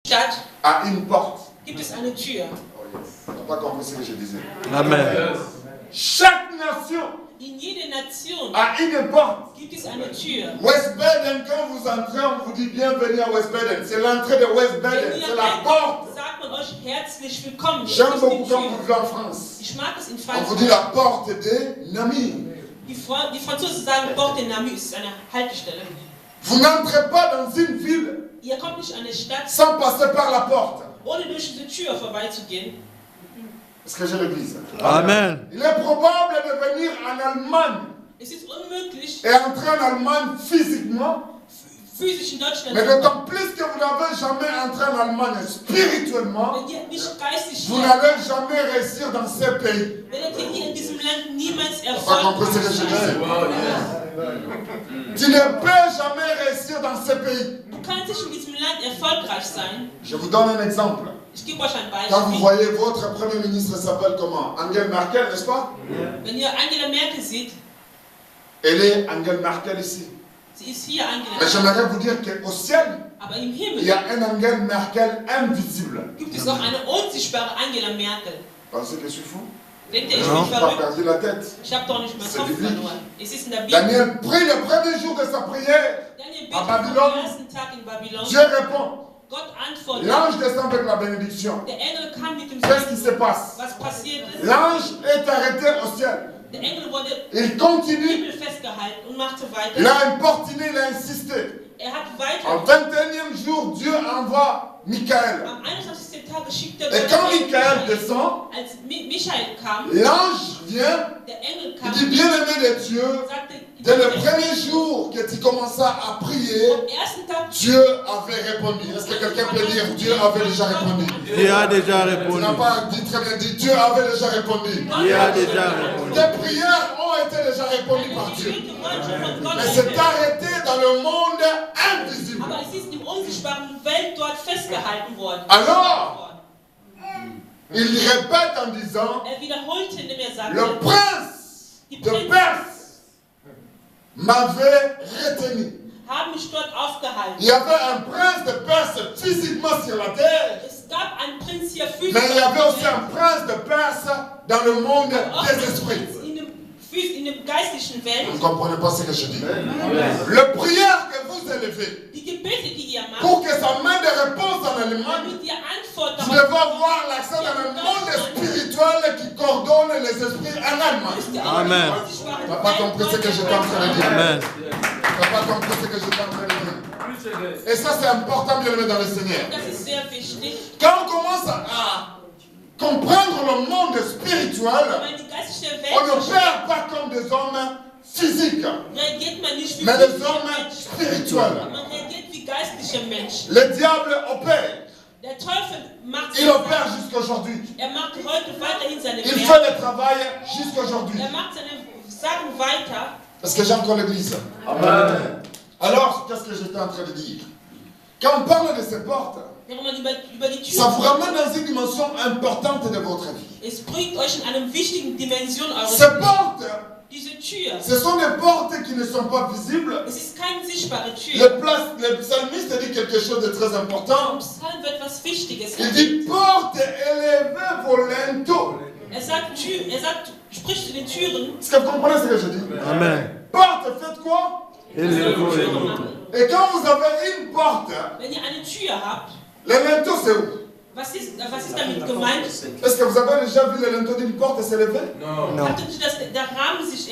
Stadt a une porte. gibt es eine Tür. Tu n'as pas compris ce que je disais. Amen. Chaque nation In jeder Nation a une porte. gibt es eine Tür. West Baden, quand vous entrez, on vous dit bienvenue à West Baden. C'est l'entrée de West Baden, Wenn ihr c'est la reinkommt, porte. sagt man euch herzlich willkommen. Das J'aime ist beaucoup die quand Tür. vous vivez en France. Ich mag es in On vous dit Frankreich. la porte de Nami. Die Franzosen sagen, Porte de Namur ist eine Haltestelle. Vous n'entrez pas dans une ville Ihr kommt nicht an eine Stadt, sans passer par la porte. ohne durch diese Tür vorbeizugehen. Est-ce que j'ai l'église? Amen. Il est probable de venir en Allemagne Es ist unmöglich, et entrer en Allemagne physiquement. physisch in Deutschland Mais zu kommen. d'autant plus que vous n'avez jamais entré en Allemagne spirituellement, Wenn ihr nicht geistig vous hier, n'allez jamais réussir dans ces pays. werdet ihr hier in diesem Land niemals Tu n'as pas compris ce que je erfolgreich disais. sein. Tu ne peux jamais réussir dans ces pays. Du kannst nicht in diesem Land erfolgreich sein. Je vous donne un exemple. Ich gebe euch ein Quand vous Beispiel. voyez votre premier ministre s'appelle comment? Angela Merkel, n'est-ce pas? Wenn ihr Angela Merkel seht, Elle est Angela Merkel ici. sie ist hier Angela Mais Merkel. j'aimerais vous dire qu'au ciel, Aber im il Himmel y a un Angela Merkel invisible. gibt es auch eine unsichtbare Angela Merkel. Pensez que je suis fou? Denkt ihr, ich Ja. bin Je n'ai pas verrückt? perdu la tête. Ich habe doch nicht meinen C'est Kopf biblique. verloren. Es ist in der Bibel. Daniel prie le premier jour de sa prière. Daniel à betet Babylone. am ersten Tag in Babylon. Dieu répond. Gott antwortet. L'ange descend avec la bénédiction. Der Engel kam mit dem Qu'est-ce qui Segen. se passe? Was passiert ist? L'ange est arrêté au ciel. Der Engel wurde Il im continue. Himmel festgehalten und machte Il weiter. a importuné, il a insisté. Er hat Au weiter. 21e jour, Dieu envoie Michael. Am 21. Tag schickte Et Gott quand den Michael Michael. descend, Als Michael kam, l'ange vient. der Engel Il kam dit, bien-aimé de Dieu, sagte, dès le premier jour que tu commenças à prier, am ersten Tag Dieu avait répondu. Est-ce que quelqu'un peut dire Dieu avait déjà répondu? Dieu a déjà Tu répondu. n'as pas dit très bien dit Dieu avait déjà répondu. Dieu a déjà répondu. Tes prières ont été déjà répondues par Dieu. Mais c'est arrêté dans le monde invisible. Aber es ist im unsichtbaren Welt dort festgehalten worden. Alors, il répète en disant, Er wiederholte, indem er sagte, le prince de Perse m'avait retenu. haben mich dort aufgehalten. Il y avait un prince de Perse physiquement sur la terre, Es gab einen Prinz hier physisch. mais il y avait aussi un prince de Perse dans le monde des esprits. In dem geistlichen Welt. Vous ne comprenez pas ce que je dis. Le prière que vous élevez, Die Gebete, die ihr macht, pour que ça mène des réponses en Allemagne, damit ihr Antwort vous darauf devez avoir l'accès dans le monde spirituel qui coordonne les esprits en Allemagne. müsst ihr auch Amen. in der unsichtbaren Tu n'as pas compris ce que j'étais en train de dire. Amen. Tu n'as pas compris ce que j'étais en train de dire. Et ça, c'est important, bien aimé dans le Seigneur. Das ist sehr wichtig. Quand on commence à comprendre le monde spirituel, Weil die geistliche on ne Welt perd pas comme des hommes physiques, reagiert man nicht wie mais des physische hommes Menschen. spirituels. Man reagiert wie geistliche Menschen. Le diable opère. Der Teufel macht Il opère jusqu'aujourd'hui. Er macht heute weiterhin seine Il fait Werke. le travail jusqu'aujourd'hui. Er macht seine Sachen weiter. Parce que j'ai encore l'église. Amen. Alors, qu'est-ce que j'étais en train de dire? Quand on parle de ces portes, Wenn man über die ça Tür vous ramène dans une dimension importante de votre vie. es bringt euch in einer wichtigen Dimension eures Ces portes, Diese Tür, ce sont des portes qui ne sont pas visibles. es ist keine sichtbare Tür. Le psalmiste dit quelque chose de très important. Im Psalm wird etwas Wichtiges. Il dit porte élevée volento. Er sagt, spricht zu den Türen. Est-ce que vous comprenez ce que je dis? Amen. Porte, faites quoi? Élevez-vous. Et quand vous avez une porte, Wenn ihr eine Tür habt, le linteau c'est où? was ist damit gemeint? Est-ce que vous avez déjà vu le linteau d'une porte s'élever? Non. Habt ihr nicht, dass der Rahmen sich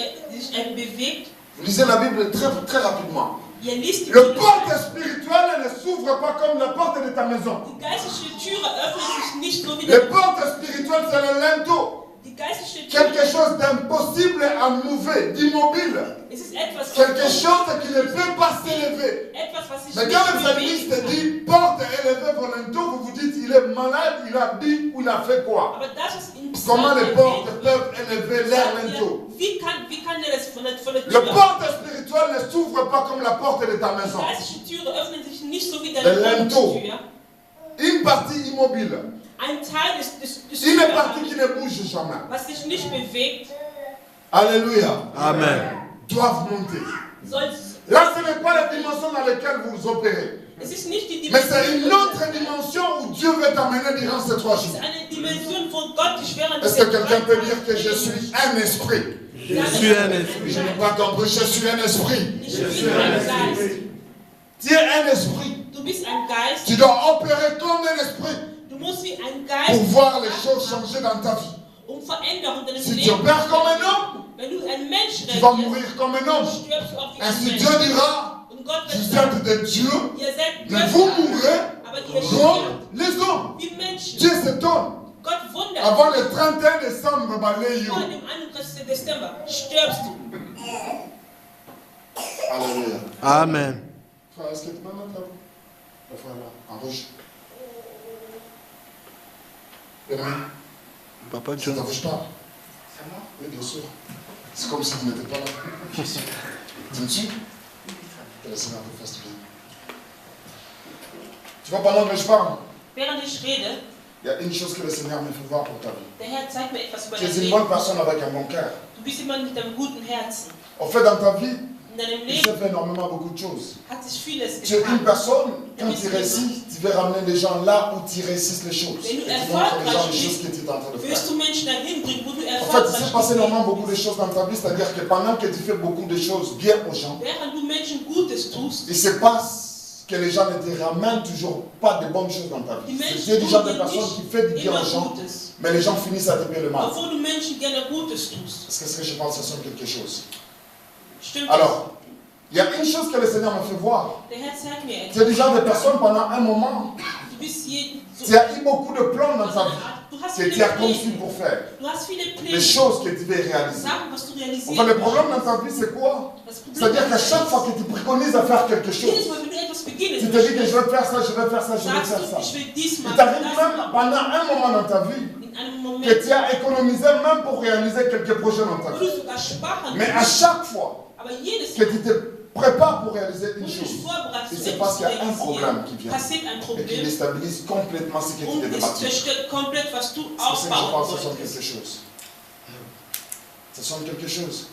bewegt? Vous lisez la Bible très, très rapidement. Ihr liest die Le Bibel. porte spirituelle ne s'ouvre pas comme la porte de ta maison. Die geistliche Türe öffnet sich nicht so wie Le der. porte spirituelle c'est le linteau. Die geistliche Tür, Quelque chose d'impossible à mouver, d'immobile. es ist etwas, Quelque chose qui ne peut pas s'élever. was sich Mais nicht quand le bewegt. psalmiste dit porte élevée volonté, vous vous dites il est malade, il a dit ou il a fait quoi? Aber das ist im Comment Psalm les portes erwähnt. peuvent élever leur linteau? Wie kann der das von der Le Tür? porte spirituelle ne s'ouvre pas comme la porte de ta Die maison. geistliche Türe öffnet sich nicht so wie Le deine linteau. Tür. Une partie immobile. Ein Teil des Une Türrahmen, partie qui ne bouge jamais. was sich nicht bewegt, Alléluia. Amen. Doivent monter. soll. Là, ce n'est pas la dimension dans laquelle vous opérez. Es ist nicht die Mais Dimension. c'est une autre dimension mené durant ces 3 Es jours? ist eine Dimension von Gott, die während Est-ce que quelqu'un peut dire que je suis un esprit? Je suis un esprit. Je n'ai pas compris, je suis un esprit. Ich bin ein Geist. Tu es un esprit. Du bist ein Geist. Tu dois opérer comme un esprit Du musst wie ein pour Geist voir les choses changer dans ta vie. Veränderung in deinem Si tu Leben. opères comme un homme, Wenn du ein Mensch tu vas reagierst, mourir comme un homme. stirbst du auch wie ein Ainsi Mensch. Dieu dira, Und Gott vous wird sagen, êtes des dieux, ihr seid mais vous Götter, mourrez aber ihr comme stirbt les hommes. wie Menschen. Dieu s'étonne. Gott wundert. Avant le 31 décembre, balaye. Vor dem 31. Dezember stirbst du. Alléluia. Amen. Frère, est-ce que tu peux mettre là? Le frère là, en rouge. Benjamin, Papa ça John. ne t'arrange pas? Oui, bien sûr. C'est comme si tu n'étais pas là. Tu me suis? Que le Seigneur te fasse du bien. Tu vois, pendant que je parle, Während ich rede, il y a une chose que le Seigneur me fait voir pour ta vie. der Herr zeigt mir etwas über Tu dein es une Leben. bonne personne avec un bon cœur. Du bist jemand mit einem guten Herzen. En fait, dans ta vie, In deinem il Leben s'est fait énormément beaucoup de choses. hat sich vieles Tu es une getan. personne, quand tu réussis, tu veux ramener les gens là où tu réussis les choses. Et tu montres les gens les choses que tu es en train de faire. Wirst du Menschen dahin bringen, wo du En fait, il s'est passé erfolgreich énormément bist. beaucoup de choses dans ta vie, c'est-à-dire que pendant que tu fais beaucoup de choses bien aux gens, Während du Menschen Gutes tust, il se passe que les gens ne te ramènent toujours pas de bonnes choses dans ta die vie. Menschen C'est déjà des tun personnes dir qui font du nicht bien immer aux gens, Gutes. mais les gens finissent à te payer le mal. Obwohl du Menschen gerne Gutes tust. Est-ce que ce que je pense, ça sonne quelque chose? Stimmt Alors, il y a une chose que le Seigneur me fait voir. das? Der Herr zeigt mir Tu es etwas. déjà des personnes pendant un moment, Du bist so, tu as eu beaucoup de plans dans ta vie du hast que viele tu as conçu Pläne. pour faire, Du hast viele des Pläne. choses que tu veux réaliser. Sachen, was du realisieren Enfin, le willst. problème dans ta vie, c'est quoi? Das Problem C'est-à-dire qu'à ist, chaque fois que tu préconises à faire quelque jedes chose, Mal, wenn du etwas beginnst, tu te dis que je vais faire ça, je vais faire ça, je vais sagst faire du, ça. ich will dies Il machen, t'arrive das même machen. pendant un moment dans ta vie In einem Moment, que tu as économisé même pour réaliser quelques projets dans ta wo vie. du sogar sparen Mais à musst. chaque fois Aber jedes que Mal, tu te prépares pour réaliser wo une du dich chose, vorbereitest, il zu se etwas passe zu qu'il y a un realisieren, problème qui vient passiert ein et qui Problem déstabilise complètement ce que tu und devais es bâtir. zerstört komplett, was du C'est ce que je aufbauen pense, ce sonne wolltest. quelque chose. Ça sonne quelque chose.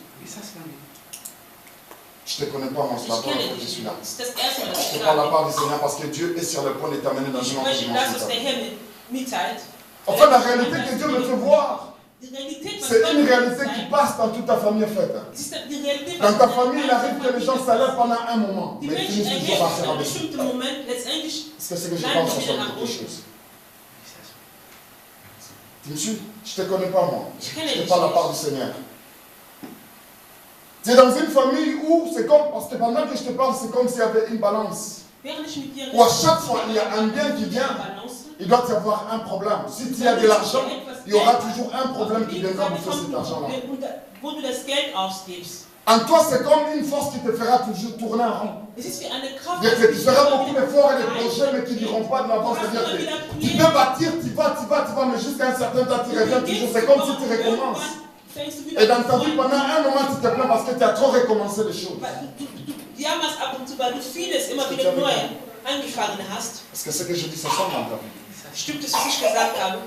Je ne te connais pas, moi, c'est la Ich première kenne fois que je dich. suis là. Das ist das erste Mal, dass Je ich te parle la sage. part du Seigneur parce que Dieu est sur le point de t'amener dans Ich une autre spreche das, dimension. was der Herr mir mitteilt. En fait, la réalité que Dieu me fait voir, Die Realität, was c'est Gott une mir réalité qui zeigt, passe dans toute ta famille en fait. es ist die Realität, Dans was ta in famille, il deiner arrive que les gens Familie s'élèvent passiert. pendant un moment, Die mais ils Menschen finissent toujours par faire erheben un einen défi. bestimmten Moment, letztendlich Est-ce que c'est que je bleiben pense, ça sie sonne wieder nach quelque unten. chose? Tu me suis? Je ne te connais pas, moi. Ich Je kenne te dich parle la nicht. part du Seigneur. Tu es dans une famille où c'est comme, parce que pendant que je te parle, c'est comme s'il y avait une balance. Während ich mit dir Où à chaque fois, il y a un bien qui vient, Balance, il doit y avoir un problème. Si tu as de l'argent, il y aura toujours un problème qui viendra bouffer cet argent-là. wo du das Geld ausgibst. En toi, c'est comme une force qui te fera toujours tourner en rond. Es ist wie eine Kraft, C'est-à-dire que tu feras beaucoup d'efforts et de projets, mais qui n'iront pas de l'avant. C'est-à-dire que tu peux bâtir, tu vas, mais jusqu'à un certain temps, tu reviens toujours. C'est comme si tu recommences. Et dans ta vie, pendant un moment, tu te plains parce que tu as trop recommencé les choses. Du jammerst ab und zu, weil du vieles immer wieder neu angefangen hast. Parce que ce que je dis, ça sort dans ta vie. Stimmt es, was ich gesagt habe?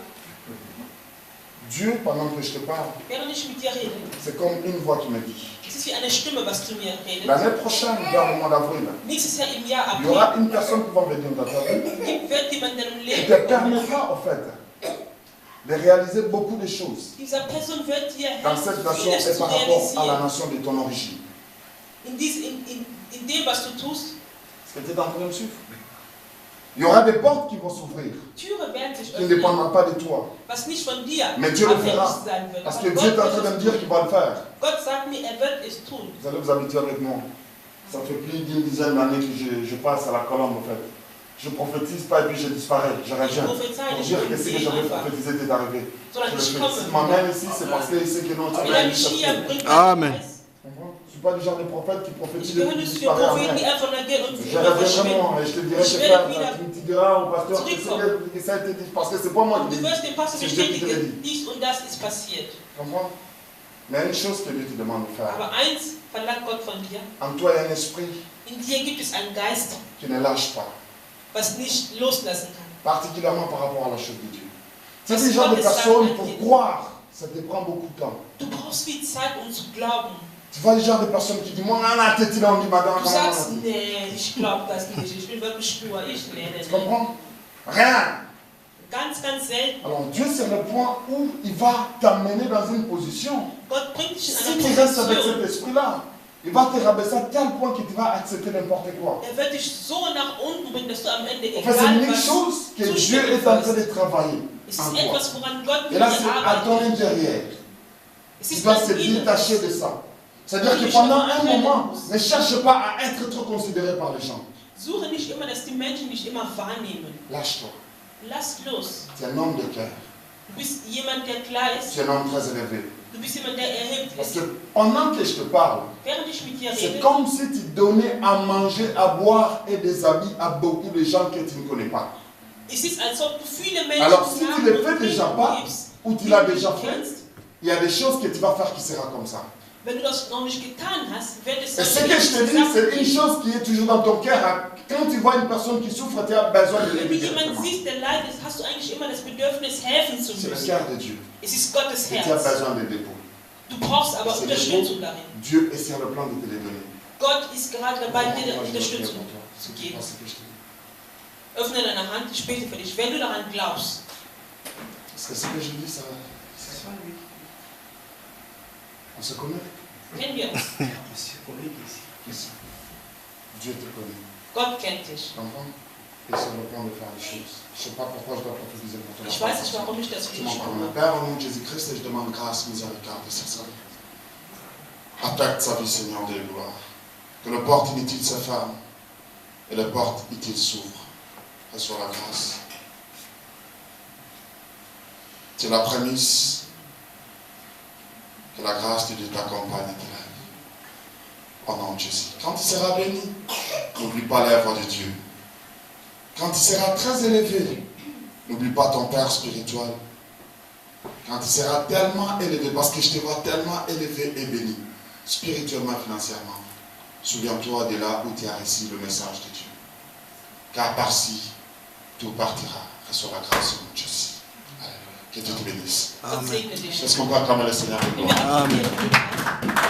Dieu, pendant que je te parle, Während ich mit dir rede, c'est comme une voix qui me dit. es ist wie eine Stimme, was zu mir redet. L'année prochaine, vers le mois d'avril, Nächstes Jahr im Jahr il y April aura une personne qui va venir dans ta vie wird jemand in deinem qui Leben te permettra, en fait, de réaliser beaucoup de choses Dieser Person wird dir dans helfen, cette nation vieles et zu par rapport à la realisieren. nation de ton origine. In dem, was du tust, Est-ce que tu es en train de me suivre? Il y aura des portes qui vont s'ouvrir, Türen werden sich qui ne öffnen, dépendront pas de toi. was nicht von dir Mais Dieu le abhängig fera. sein wird. Parce Aber que Dieu est en train de me dire qu'il va le faire. Gott sagt mir, er wird es tun. Vous allez vous habituer avec moi. Ça fait plus d'une dizaine d'années que je passe à la colombe, en fait. Je ne prophétise pas et puis je disparais. Je Ich reviens. prophezei Pour nicht dire que ce que und j'avais einfach, prophétisé était arrivé. sondern Je le ich fais. komme. Si m'amène ici, c'est parce qu'il sait que non, tu Wenn vas er aller mich hier chercher. bringt, Amen. Je ne suis pas du genre de prophète qui prophétise ich et gehöre qui nicht zu den disparaît Propheten, die après. einfach nur gehen und Je immer reviens verschwinden. vraiment et je te dirai que Je vais frère, wieder tu me diras au pasteur que ça a été dit. Parce que c'est pas moi Und qui du le dis. wirst dem Pastor C'est Dieu qui te le bestätigen, dit. dies und das ist passiert. Tu comprends? Mais il y a une chose que Dieu te demande de faire. Aber eins verlangt Gott von dir. En toi, il y a un esprit In dir gibt es einen Geist, qui ne lâche pas. was nicht loslassen kann. Particulièrement par rapport à la chose de Dieu. Tu Das es le genre de Gott ist personne sein pour Kind. croire, ça te prend beaucoup de temps. Du brauchst viel Zeit, um zu glauben. Tu vois le genre de personne qui dit, moi, on a tête là, on dit, madame, Du sagst, nee, ich glaube das nicht. Ich bin wirklich stur. Ich lerne Tu nicht. comprends? Rien. Ganz, ganz selten. Alors Dieu, c'est le point où il va t'amener dans une position. Gott bringt dich in Si eine tu restes avec Position. cet esprit-là, il va te rabaisser à tel point que tu vas accepter n'importe quoi. Wird dich so nach unten bringen, dass du am Ende En fait, c'est une egal was chose que Dieu zustimmen est en train wirst. de travailler Es en ist toi. etwas, woran Gott Et mit là, dir c'est à ton arbeitet. intérieur. Es Tu ist dois das se Inneres. détacher de ça. C'est-à-dire que pendant un moment, ne cherche pas à être trop considéré par les gens. Suche nicht immer, dass die Menschen dich immer wahrnehmen. Lâche-toi. Lass los. Tu es un homme de cœur. Du bist jemand, der klar ist. Tu es un homme très élevé. Du bist jemand, der erhebt Parce ist. que pendant que je te parle, Während ich mit dir c'est rede, comme si tu donnais à manger, à boire et des habits à beaucoup de gens que tu ne connais pas. es ist, als ob du viele Menschen Alors, si tu Nahrung le und fais déjà Trinken pas, gibst, ou tu die l'as du déjà nicht fait, kennst. il y a des choses que tu vas faire qui sera comme ça. Wenn du das noch nicht getan hast, wird es Et ce que je te dis, c'est une chose qui est toujours dans ton cœur. Quand tu vois une personne qui souffre, tu as besoin de Wenn du l'aider jemanden directement. siehst, der leidet, hast du eigentlich immer das Bedürfnis, helfen zu C'est le müssen. cœur de Dieu. Es ist Gottes Et tu as Herz. besoin de dépôt. Du brauchst aber C'est Unterstützung des darin. Dieu est sur le plan de te les donner. Gott ist gerade dabei, dir Moi, je vais prier Unterstützung pour toi. zu Tu geben. penses que je te dis. Öffne deine Hand, ich bete für dich. Wenn du daran glaubst, Parce que ce que je dis, ça. On se connaît. kennen wir uns. Ici. Dieu te connaît. Gott kennt dich. Tu comprends? Et sur le plan de faire les choses. Je ne sais pas pourquoi je dois prophétiser pour toi. Ich weiß nicht, warum ich das für Tu dich m'en connais. mache. Père, au nom de Jésus-Christ, je demande grâce, miséricorde sur sa vie. Affecte sa vie, Seigneur de gloire. Que les portes inutiles se ferment et les portes utiles s'ouvrent. Reçois la grâce. C'est la prémisse que la grâce de Dieu t'accompagne et t'élève. Au nom de Jésus. Quand tu seras béni, n'oublie pas l'œuvre de Dieu. Quand tu seras très élevé, n'oublie pas ton Père spirituel. Quand tu seras tellement élevé, parce que je te vois tellement élevé et béni, spirituellement, financièrement, souviens-toi de là où tu as reçu le message de Dieu. Car par-ci, tout partira. Reçois la grâce de Jésus. Alléluia. Que Dieu te bénisse. Gott segne dich. Est-ce qu'on peut acclamer le Seigneur de Nimm gloire? mir Amen.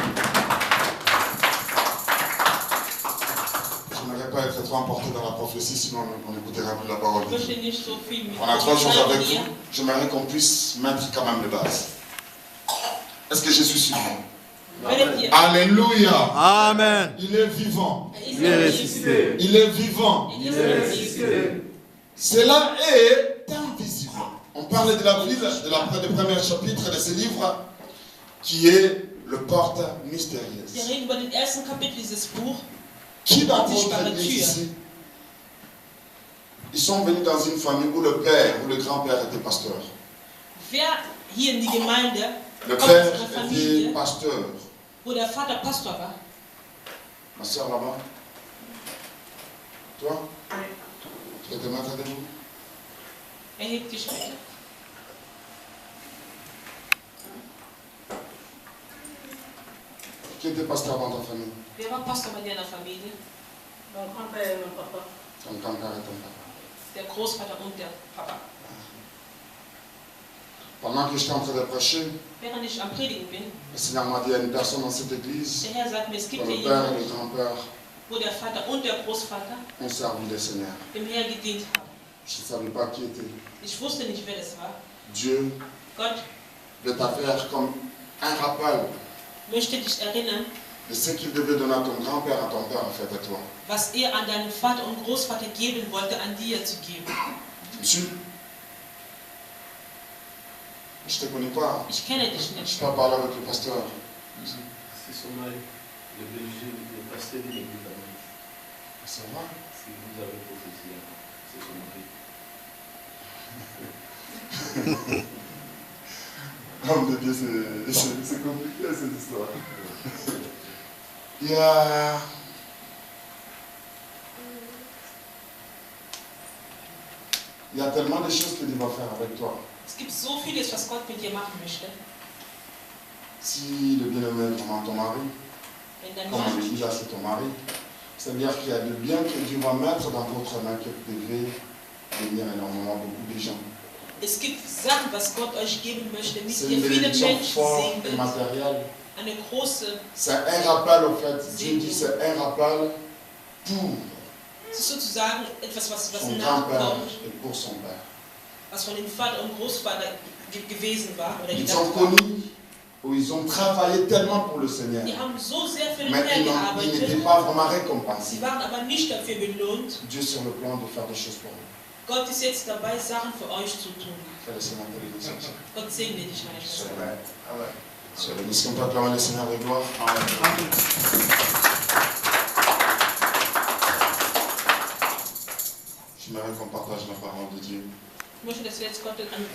Je n'aimerais pas être trop emporté dans la prophétie, sinon on n'écouterait plus la parole Ich de Dieu. möchte nicht so viel mit On a trois choses avec dir. vous. J'aimerais qu'on puisse mettre quand même les bases. Est-ce que Jésus suffit? Werdet ihr. Alléluia. Amen. Il est vivant. Il est ressuscité. Il est vivant. Il ist ressuscité. Cela est invisible. On parle de la Bible, du premier chapitre de ce livre, qui est le porte Wir mystérieuse. reden über den ersten Kapitel dieses Buch. Qui dans votre église ici, ils sont venus dans une famille où le père ou le grand-père était pasteur. Wer hier in die Gemeinde Le kommt père aus einer était Familie, pasteur. wo der Vater Pastor war? Ma soeur là-bas. Toi? Tu peux te mettre debout? Erheb dich bitte. Qui était pasteur dans ta famille? Wer war Pastor bei dir in der Familie? Ton grand-père et ton papa. Der Großvater und der Papa. Pendant que j'étais en train de prêcher, Während ich am Predigen bin, le Seigneur m'a dit à une personne dans cette église, der Herr sagt mir, es que gibt le hier père et jemanden, le grand-père wo der Vater und der Großvater ont servi le Seigneur. dem Herrn gedient haben. Je ne savais pas qui était. Ich wusste nicht, wer das war. Dieu Gott veut faire comme un rappel möchte dich erinnern, de ce qu'il devait donner à ton grand-père, à ton père, en fait, à toi. was er an deinen Vater und Großvater geben wollte, an dir zu geben. Tu me suis? Je ne te connais pas. Ich kenne dich Je ne nicht. suis pas parlé avec le pasteur. C'est son mari, le berger, le pasteur de l'église. Ça va? Si vous avez prophétisé, c'est son mari. Homme de Dieu, c'est compliqué cette histoire. Il y a tellement de choses que Dieu va faire avec toi. Es gibt so vieles, was Gott mit dir machen möchte. Si le bien-aimé est vraiment ton mari, Wenn dein comme on Mann, dit là, c'est ton mari, c'est-à-dire qu'il y a de bien que Dieu va mettre dans votre main qui devait bénir énormément beaucoup de gens. es gibt Sachen, was Gott euch geben möchte, mit C'est ihr une viele bénédiction Menschen forte et segnet. matérielle. Eine große, C'est un rappel, au fait. Dieu dit c'est un rappel pour es ist sozusagen etwas, was son grand-père nachkommt et pour son père. was von dem Vater und Großvater gewesen war. Oder Ils ont connu, ou ils ont travaillé tellement pour le Seigneur. Die haben so sehr für den Mais Herrn ils gearbeitet. n'étaient pas vraiment récompensés. Sie waren aber nicht dafür belohnt. Dieu sur le plan de faire des choses pour eux. Gott ist jetzt dabei, Sachen für euch zu tun. Que le Seigneur te bénisse. Gott segne dich, meine Schwester. Sur le mission, on peut acclamer le Seigneur de gloire. J'aimerais qu'on partage la parole de Dieu. Ich möchte, dass wir jetzt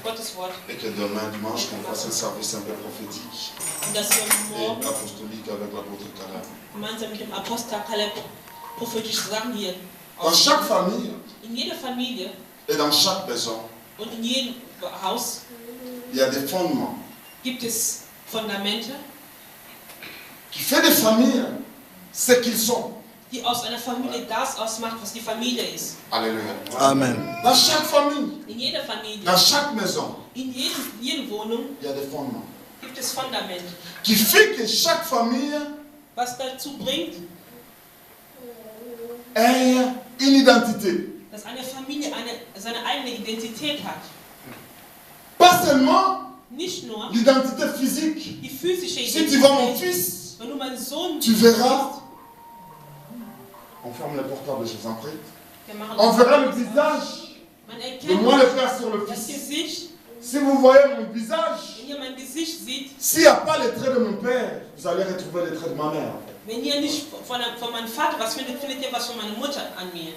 Gottes Wort Et que demain, dimanche, qu'on fasse un service un peu prophétique und dass wir et morgen apostolique avec l'apôtre Caleb. gemeinsam mit dem Apostel Kaleb prophetische Sachen hier Dans chaque famille in jeder Familie et dans chaque maison, und in jedem Haus il y a des fondements gibt es Fundamente, qui fait des familles ce qu'ils sont. die aus einer Familie das ausmacht, was die Familie ist. Alléluia. Amen. Dans chaque famille, In jeder Familie, dans chaque maison, in jeder Wohnung il y a des fondements gibt es Fundamente, qui fait que chaque famille was dazu bringt, ait une identité. dass eine Familie seine eigene Identität hat. Pas seulement Nicht nur l'identité physique. die physische Si tu vois mon Identität. fils, Wenn du meinen Sohn tu verras. On ferme les portables, je vous en prie. wir machen On verra le visage man de erkennt moi le Père sur le das Fils. Gesicht. Si vous voyez mon visage, Wenn ihr mein Gesicht seht, s'il n'y a pas les traits de mon Père, vous allez retrouver les traits de ma mère. wenn ihr nicht von meinem Vater was findet, findet ihr was von meiner Mutter an mir.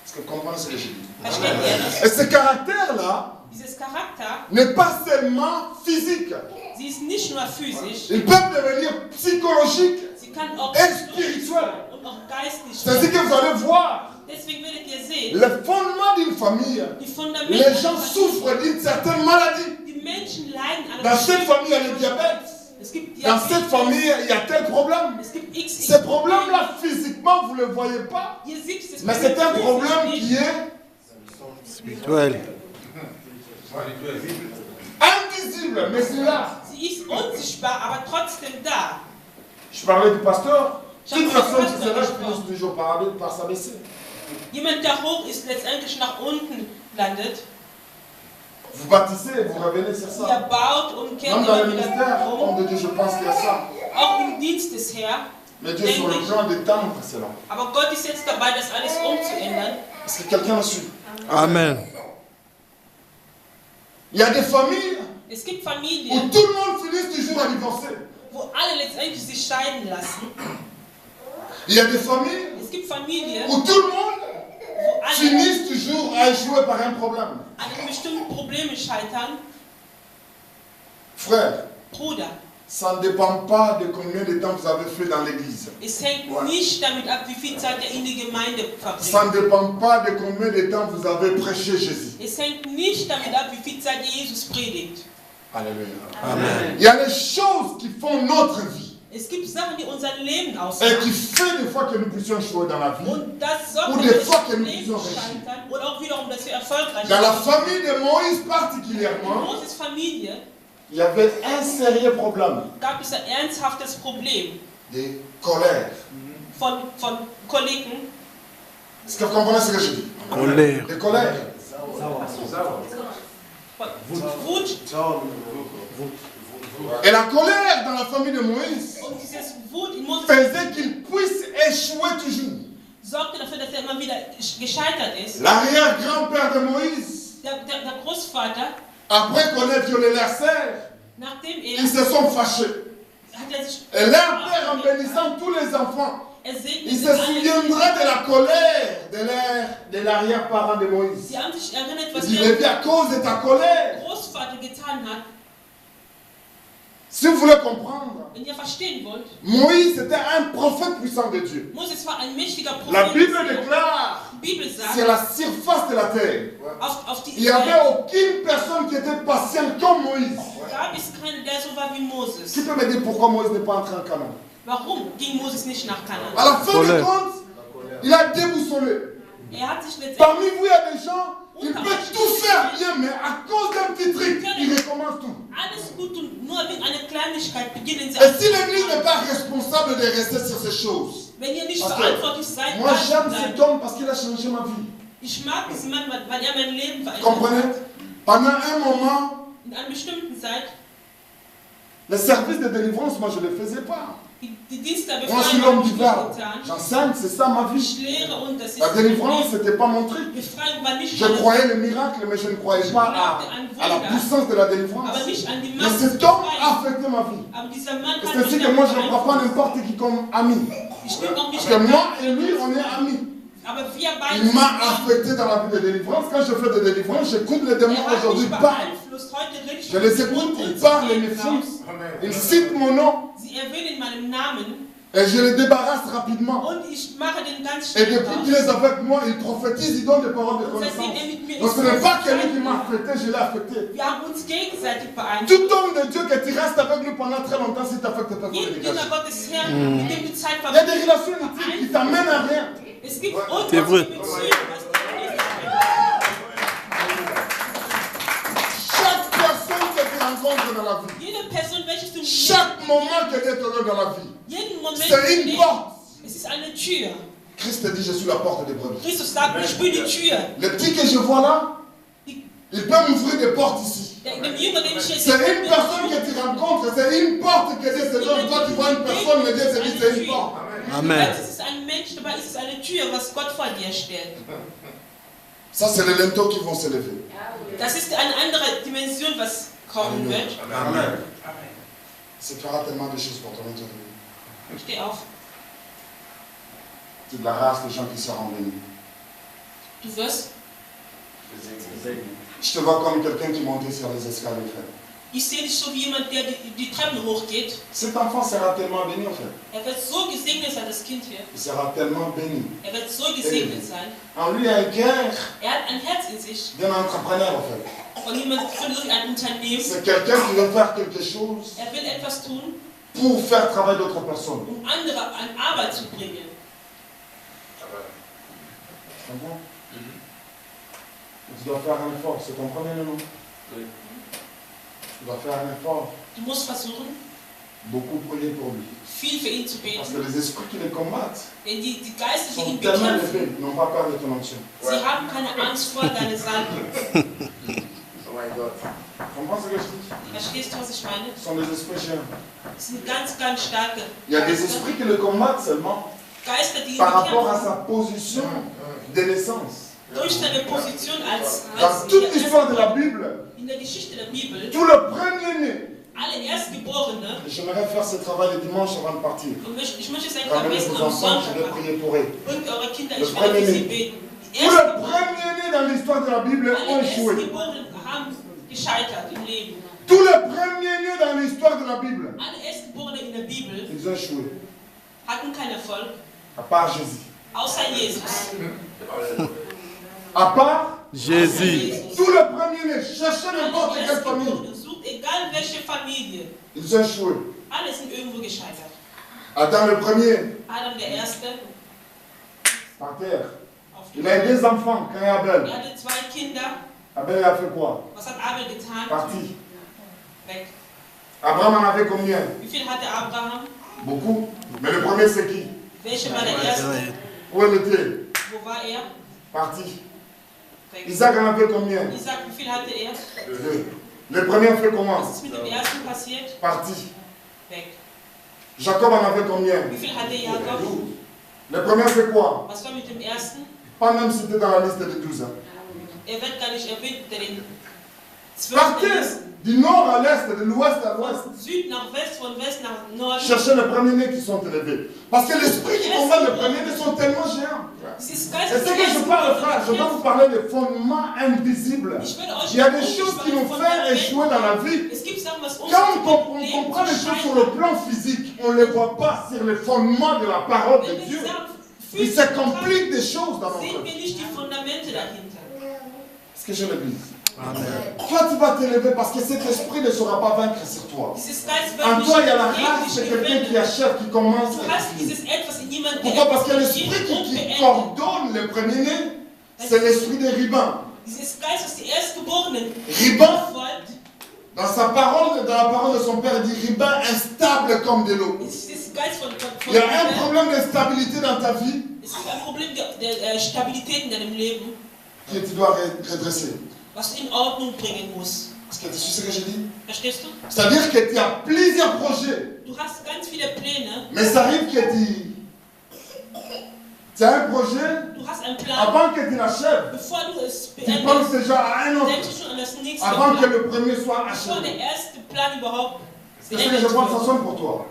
Est-ce que vous comprenez ce que je dis? Versteht ihr das? Et ce caractère-là Dieses Charakter, n'est pas seulement physique. sie ist nicht nur physisch, Ils peuvent devenir psychologiques sie kann auch et spirituels. und auch geistlich C'est ce sein. que vous allez voir. Deswegen werdet ihr sehen, Le fondement d'une famille, die Fundamente, les gens souffrent d'une certaine maladie. die Menschen leiden an Dans cette famille, il y a le diabète. Es gibt Dans cette famille, il y a tel problème. es gibt X. Ce problème-là, physiquement, vous ne le voyez pas. Ihr seht es, Mais c'est un problème qui est Spirituel. invisible. Mais c'est là. Sie ist unsichtbar, aber trotzdem da. Je parlais du pasteur. Toute personne qui se lève finit toujours par s'abaisser. Jemand, der hoch ist, letztendlich nach unten landet. Vous bâtissez, vous revenez sur Ihr ça. baut und kehrt Même dans le immer wieder ministère, um. homme de Dieu, je pense qu'il y a ça. Auch im Dienst des Herrn. Mais Dieu sur le plan d'étendre cela. Aber Gott ist jetzt dabei, das alles umzuändern. Est-ce que quelqu'un me suit? Amen. Il y a des familles Es gibt où Familien, tout le monde finit toujours à divorcer. wo alle letztendlich sich scheiden lassen. Il y a des familles Es gibt Familien, où tout le monde wo alle finit toujours à échouer par un problème. an einem bestimmten Problem scheitern. Frère, Bruder, ça ne dépend pas de combien de temps vous avez fait dans l'église. es hängt nicht damit ab, wie viel Zeit ihr in die Gemeinde Ça verbringt. ne dépend pas de combien de temps vous avez prêché Jésus. Es hängt nicht damit ab, wie viel Zeit ihr Jesus predigt. Alléluia. Amen. Il y a des choses qui font notre vie Es gibt Sachen, die unser Leben et qui ausmachen. fait des fois que nous puissions échouer dans la vie. Und das sorgt Und dafür, des dass fois wir que im nous Leben puissions réussir. scheitern oder auch wiederum, dass wir erfolgreich Dans la sind. famille de Moïse In particulièrement, Moses Familie il y avait un sérieux problème gab es ein ernsthaftes Problem de colère. von Kollegen, Est-ce que vous comprenez ce que je dis? Colère. De colère. von Wut. Et la colère dans la famille de Moïse Und dieses Wut in Moses faisait qu'il puisse échouer toujours. sorgte dafür, dass er immer wieder gescheitert ist. L'arrière-grand-père de Moïse, Der Großvater, après qu'on ait violé leur sœur, nachdem ils se sont fâchés. hat er sich Et leur père, en bénissant tous les enfants, er segnet il sie se alle. souviendra de la colère de l'arrière-parent de Moïse. Sie haben sich erinnert, Il was dit, der mais à cause de ta colère, Großvater getan hat. si vous voulez comprendre, Wenn ihr verstehen wollt, Moïse était un prophète puissant de Dieu. Moses war ein mächtiger Prophet. La Bible déclare, Die Bibel c'est sagt, la surface de la terre. auf Il die n'y avait Erde aucune personne qui était patiente comme Moïse. gab es keinen, der so war wie Qui Moses. peut me dire pourquoi Moïse n'est pas entré en Canaan? Warum ging Moses nicht nach Kanaan? À la fin de Colère. compte, il a déboussolé. Er hat sich letztendlich Parmi vous, il y a des gens, ils peuvent tout faire bien, mais à cause d'un petit truc, ils recommencent tout. alles gut tun, nur wegen einer Kleinigkeit beginnen sie Et si l'Église n'est pas responsable de rester sur ces choses, Wenn ihr nicht Parce que verantwortlich seid, moi j'aime bleibt. cet homme parce qu'il a changé ma vie. Ich mag diesen Mann, weil er mein Leben verändert Comprenez? hat. Pendant un moment, in einer bestimmten Zeit, les services de délivrance, moi je ne les faisais pas. die Dienste der Moi je suis Befreiung l'homme habe du ich verbe. nicht getan. J'enseigne, c'est ça ma vie. Ich lehre und das ist La délivrance, ce n'était pas mon truc. Befreiung war nicht Je meine croyais le miracle, mais je ne croyais pas à la puissance de la délivrance. aber nicht an die Mais Macht cet der homme Befreiung. a affecté ma vie. Aber dieser Mann C'est hat mich ainsi que damit moi je ne prends pas beeinflusst. n'importe qui comme ami. Ich nehme auch Parce nicht que an moi et lui, on est amis. aber wir beide Il m'a sind affecté dans la vie de délivrance. Quand je fais de délivrance, j'écoute les démons hat aujourd'hui mich parlent. beeinflusst. Heute rede ich Je les mit écoute, und ils sie parlent et gehen me raus. foutent. Ils citent mon nom Sie erwähnen meinen Namen et je les débarrasse rapidement. und ich mache den ganz Et schnell depuis qu'il raus. est avec moi, il prophétise, il donne des paroles de Und seitdem connaissance. mit mir Donc ce n'est pas quelqu'un qui ist, m'a affecté, je l'ai affecté. wir haben uns gegenseitig beeinflusst. Tout homme de Dieu que tu restes avec lui pendant très longtemps, si tu affectes pas, Jeden il Diener Gottes Herrn, mit dem du Zeit y a des verbringst. relations intimes qui t'amènent à rien. Es gibt C'est vrai. unterschiedliche Beziehungen, was dir nicht Chaque personne que tu rencontres dans la vie, jede Person, welche du chaque moment que Dieu te donne dans la vie, jeden Moment c'est une lebst, porte. es ist eine Tür. Christ te dit, je suis la porte des brebis. Christus sagt, ich bin die Tür. Le petit que je vois là, il peut m'ouvrir des portes ici. Dem Jünger, den ich jetzt C'est une personne que tu rencontres, c'est une porte que Dieu te donne. Toi, tu vois une personne, mais Dieu te dit, c'est une porte. Amen. Es ist ein Mensch, dabei ist es eine Tür, was Gott vor dir stellt. Ça, c'est les linteaux qui vont se lever. Das ist eine andere Dimension, was kommen wird. Amen. Ça fera tellement de choses pour ton être. Steh auf. C'est de la race des gens qui seront bénis. Du wirst, Je te vois comme quelqu'un qui montait sur les escaliers, frère. ich sehe dich so wie jemand, der die Treppen hochgeht. Cet enfant sera tellement béni, en fait. Er wird so gesegnet sein, das Kind hier. Il sera tellement béni. Er wird so gesegnet sein. En lui, il y a un cœur Er hat ein Herz in sich. d'un entrepreneur, en fait. Von jemandem, von ein Unternehmen. C'est quelqu'un qui veut faire quelque chose Er will etwas tun, pour faire travailler d'autres personnes. andere an Arbeit zu bringen. Tu comprends? Tu dois faire un effort, c'est comprenez le nom? Oui. Tu dois faire un effort. Du musst versuchen, Beaucoup prier pour lui. viel für ihn zu Parce beten. que les esprits qui le combattent Denn die Geister, die sont ihn tellement bekämpfen, élevés, ils n'ont pas peur de ton onction. sie haben keine Angst vor deiner Salbung. Tu comprends ce que je dis? Verstehst du, was ich meine? Ce sont des esprits géants. Das sind ganz, ganz starke Il y a des esprits qui le combattent seulement Geister, die ihn par rapport à bekämpfen. sa position de naissance. Durch seine Position als Dans toute l'histoire de la Bible, in der Geschichte der Bibel, tout le premier-né, alle Erstgeborene, j'aimerais faire ce travail le dimanche avant de partir. und ich möchte es eigentlich am Ramenez besten vos am enfants, je vais Sonntag machen. prier pour eux. Bringt eure Kinder, Le ich werde für premier sie né. beten. Die Tout le Erstgeborenen, premier-né dans l'histoire de la Bible ont alle échoué. Erstgeborenen haben gescheitert im Leben. Tous les premiers-nés dans l'histoire de la Bible, Alle Erstgeborenen in der Bibel ils ont échoué. hatten keinen Erfolg, À part Jésus. außer Jesus. À part Jésus. tous les premiers-nés, cherchez n'importe Alle quelle famille, Erstgeborenen, sucht egal welche Familie, ils ont échoué. alle sind irgendwo gescheitert. Adam le premier, Adam der Erste, par terre. auf Il a eu deux enfants, Cain et Abel. er hatte 2 Kinder. Abel a fait quoi? Was hat Abel getan? Parti. Weg. Abraham en avait combien? Wie viel hatte Abraham? Beaucoup. Mais le premier c'est qui? Welche war der Erste? Où elle était? Wo war er? Parti. Weg. Isaac en avait combien? Isaac, wie viel hatte er? Deux. Le premier a fait comment? Was ist mit dem Ersten passiert? Parti. Weg. Jacob en avait combien? Wie viel hatte Jakob? Le premier a fait quoi? Was war mit dem Ersten? Pas même cité dans la liste des 12. Hein. Er wird gar nicht erwähnt unter den 12 Partez du nord à l'est, de l'ouest à l'ouest. Süd nach West, von West nach Norden. Cherchez les premiers-nés qui sont élevés. Parce que l'esprit qui combat les premiers-nés sont tellement géants. Dieses Et ce que je parle, frère, je dois vous parler des fondements invisibles. Il y a des choses qui nous font échouer dans la vie. Es gibt Sachen, was uns Quand on im Leben comprend les choses sur le plan physique, on ne les voit pas sur les fondements de la parole de Wenn wir Dieu. sagen, Il se complique des choses dans notre sehen vie. wir nicht die Fundamente dahinter. Est-ce que je l'église? Toi, tu vas t'élever parce que cet esprit ne saura pas vaincre sur toi. Dieses Geist wird En nicht toi, il y a la gegen race dich de quelqu'un qui gewinnen. achève, qui commence. Du hast dieses etwas in jemandem, Pourquoi? Parce que etwas l'esprit beginnt und qui beendet. coordonne le premier-né, c'est l'esprit de Riban. Dieses Geist, was die Erstgeborenen Riban, folgt, dans sa parole, dans la parole de son père, il dit Riban instable comme de l'eau. ist dieses Geist von Il y a un problème d'instabilité dans ta vie Es gibt ein Problem der Stabilität in deinem Leben, que tu dois redresser. was du in Ordnung bringen musst. Est-ce que tu sais ce que je dis? Verstehst du? C'est-à-dire que tu as plusieurs projets. Du hast ganz viele Pläne. Mais ça arrive que tu as un projet, Du hast einen Plan. avant que tu l'achèves, Bevor du es tu penses beendest, déjà à un autre, denkst du schon an das nächste avant que Plan. le premier soit Bevor achevé. der erste Plan überhaupt C'est ce que beendet je pense, ça wird. sonne pour toi.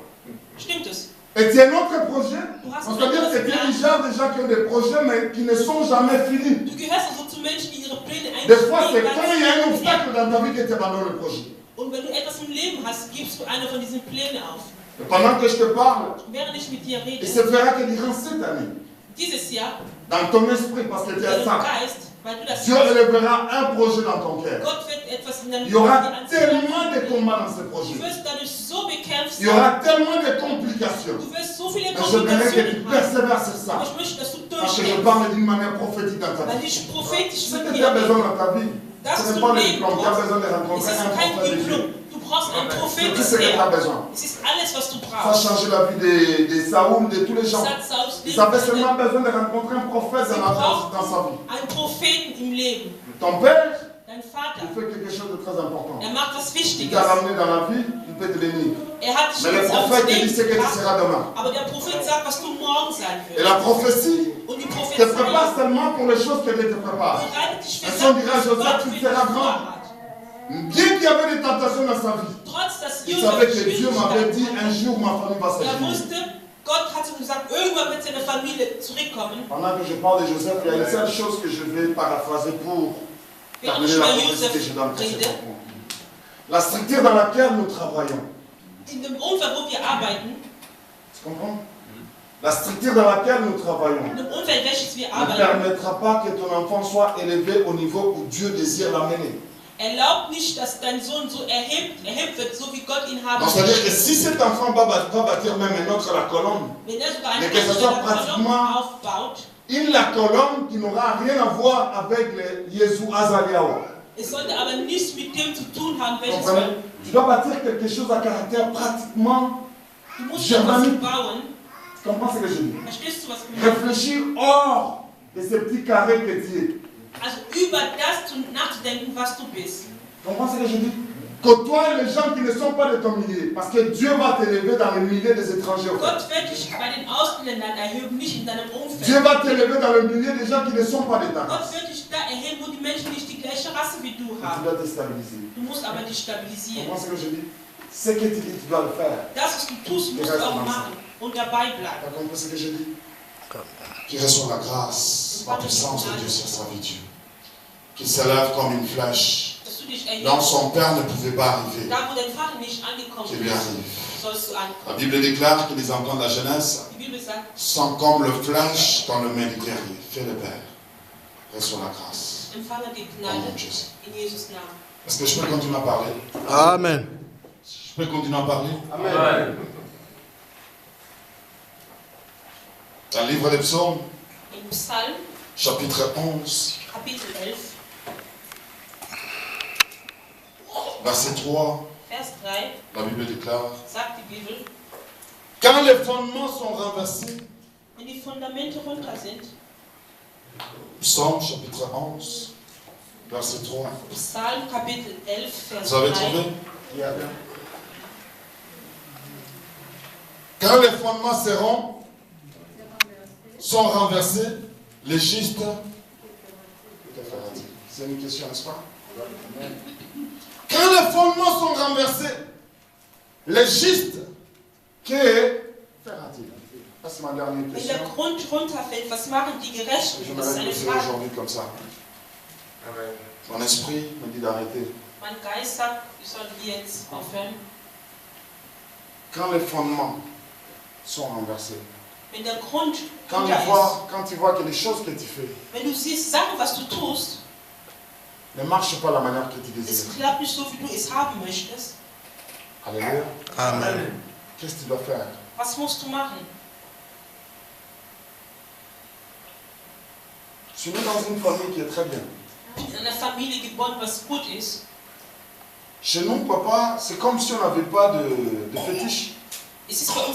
Stimmt es? Et tu as un autre projet, Du hast c'est-à-dire que tu es déjà des gens qui ont des projets mais qui ne sont jamais finis. Du gehörst also zu Menschen, die ihre Pläne Des fois, c'est eigentlich quand il y a un obstacle dans ta vie que tu abandonnes le projet. Und wenn du etwas im Leben hast, gibst du eine von diesen Plänen auf. Et pendant que je te parle, Während ich mit dir il rede, se fera que durant cette année, dieses Jahr, dans ton esprit, parce que tu in as deinem ça, Geist, weil du das Dieu élèvera un projet dans ton cœur. Gott wird etwas in deinem Il y aura Leben tellement de combats dans ce Du projet. wirst dadurch so bekämpft Il y aura sein. tellement de complications. Du wirst so viele Mais j'aimerais que tu Komplikationen haben. persévères sur ça. Aber ich möchte, dass du Parce que je durchhältst. parle d'une manière prophétique dans ta Weil vie. ich prophetisch Ce von que dir tu as besoin rede. dans ta vie, Das ce ist n'est pas zum le Leben diplôme. Tu as brauchst. besoin de Es rencontrer ist un kein prophète de Dieu. Diplom. Du brauchst einen C'est Propheten tout ce que tu as Herr. besoin. Es ist alles, was du Ça a brauchst. changé la vie de Saoul, de tous les gens. Satz aus Ils Leben. avaient seulement besoin de rencontrer un prophète dans sa vie. Ein Propheten im Leben. Ton père, Dein il Vater, fait quelque chose de très important. er macht was Il Wichtiges. t'a ramené dans la vie, il peut te bénir. Er hat dich Mais le jetzt aufs prophète te dit Leben ce que tu gebracht, seras demain. aber der Prophet sagt, was du morgen sein Et wirst. la prophétie Und die te Prophezeiung prépare seulement pour les choses que Dieu te prépare. bereitet dich für Elles Sachen, sont dirigées die aux Gott autres, für tu dich seras grand. vorhat. Bien qu'il y avait des tentations dans sa vie, Trotz dass il Josef savait que Dieu m'avait dit Schwierigkeiten un jour ma famille va hatte, er s'agir. wusste, Gott hat ihm gesagt, irgendwann wird seine Familie zurückkommen. Pendant que je parle de Joseph, il y a une seule chose que je vais paraphraser pour Während terminer ich la bei prophétie que je Josef donne pour rede, cet enfant. La structure dans laquelle nous travaillons. in dem Umfeld, wo wir arbeiten, Tu comprends? La structure dans laquelle nous travaillons in dem Umfeld, welches wir ne arbeiten, permettra pas que ton enfant soit élevé au niveau où Dieu désire l'amener. erlaubt nicht, dass dein Sohn so erhebt wird, so wie Gott ihn haben Donc c'est-à-dire que möchte. si cet enfant va bâtir même un autre la colonne, Wenn er sogar Mais eine que ce soit andere Kolonne pratiquement- aufbaut, la colonne qui n'aura rien à voir avec le Jésus Azaliao. es sollte aber nichts mit dem zu tun haben, welches Comprenez? Tu dois bâtir quelque chose à caractère pratiquement. du musst Germanique. etwas bauen. Tu comprends ce que je dis? Verstehst du, was ich meine? Réfléchir hors de ces petits carrés que tu es. Also über das nachzudenken, was du bist. Tu comprends ce que je dis? Côtoie les gens qui ne sont pas de ton milieu. Parce que Dieu va t'élever dans le milieu des étrangers. au fait. Gott wird dich bei den Ausländern erheben, nicht in deinem Dieu Umfeld. va t'élever dans le milieu des gens qui ne sont pas de ta Gott race. wird dich da erheben, wo die Menschen nicht die gleiche Rasse wie du Tu haben. dois te stabiliser. Du musst aber dich Tu stabilisieren. comprends ce que je dis? Ce que tu dis, tu dois le faire. Das, was du tust, musst du auch machen und dabei bleiben. Tu as compris ce que je dis? Qu'il reçoit la grâce, la puissance de Dieu sur sa vie, Dieu. Qu'il s'élève comme une flèche. Dass du dich Là où erhebst, son père ne pouvait pas arriver, da wo dein Vater nicht angekommen qu'il lui ist, arrive. sollst du La ankommen. Bible déclare que les enfants de la jeunesse Die Bibel sagt, sont comme le flèche dans le main du guerrier. Fais le Père. Reçois la grâce. empfange die Au Gnade nom de Jésus. in Jesus Namen. Est-ce que je peux continuer à parler? Amen. Je peux continuer à parler? Amen. Dans le livre des psaumes, Im Psalm, chapitre 11, Kapitel 11, verset 3, Vers 3, la Bible déclare, sagt die Bibel, quand les fondements sont renversés, wenn die Fundamente runter sind, psaume chapitre 11, verset 3. Psalm Kapitel 11, Vers Vous avez 3, trouvé? Quand les fondements sont renversés, les justes. Que fera-t-il? C'est une question, n'est-ce pas? Quand les fondements sont renversés, les justes, que fera-t-il? Ça, c'est ma dernière wenn question. der Grund runterfällt, was machen die Gerechten? Je Das ist m'arrête eine aussi Frage. aujourd'hui comme ça. Mon esprit me dit d'arrêter. Mein Geist sagt, ich soll hier jetzt aufhören. Quand les fondements sont renversés, Wenn der Grund quand runter tu vois que les choses que tu fais ist, wenn du siehst, Sachen, was du tust, ne marchent pas de la manière que tu es désires. klappt nicht so, wie du es haben möchtest, Alléluia. Amen. Qu'est-ce que tu dois faire? was musst du machen? Je suis né dans une famille qui est très bien. Ich bin in einer Familie geboren, was gut ist. Chez nous, papa, c'est comme si on n'avait pas de fétiche. Es ist bei uns